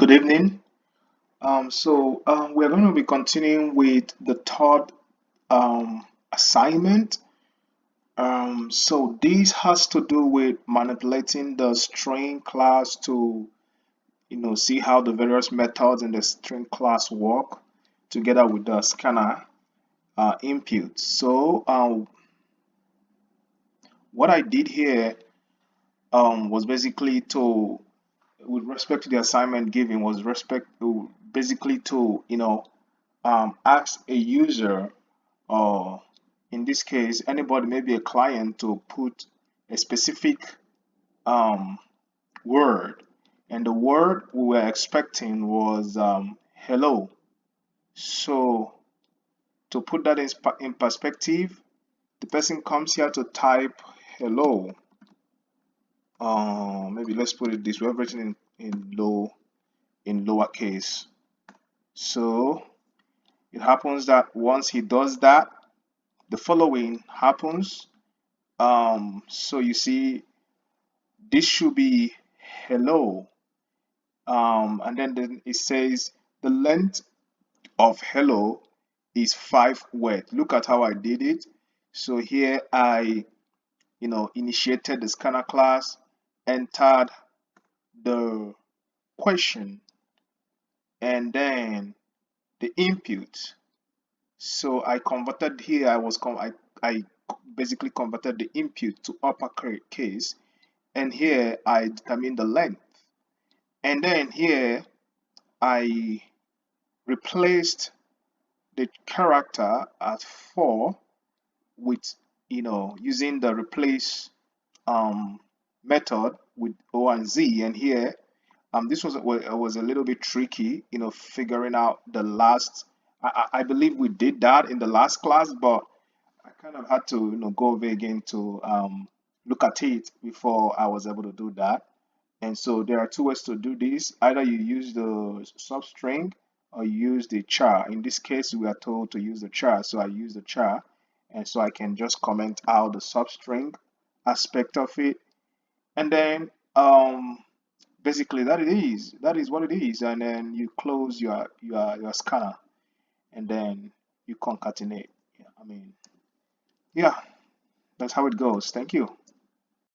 Good evening. We're going to be continuing with the third assignment. This has to do with manipulating the string class to, see how the various methods in the string class work together with the scanner input. What I did here was basically to, with respect to the assignment given, was respect to basically to, ask a user, or in this case anybody, maybe a client, to put a specific um, word, and the word we were expecting was hello. So to put that in perspective, the person comes here to type hello. Maybe let's put it this way, everything in lowercase. So it happens that once he does that, the following happens. So you see, this should be hello. And then it says the length of hello is 5 words. Look at how I did it. So here I, initiated the scanner class, entered the question, and then the input. So I converted here. I basically converted the input to uppercase, and here I determine the length, and then here I replaced the character at 4 with, using the replace method with O and Z. And here this was a little bit tricky, figuring out the last. I believe we did that in the last class, but I kind of had to, go over again to look at it before I was able to do that. And so there are two ways to do this. Either you use the substring or you use the char. In this case, we are told to use the char, so I use the char, and so I can just comment out the substring aspect of it, and then basically that is what it is, and then you close your scanner, and then you concatenate. Yeah, I mean, yeah, that's how it goes. Thank you.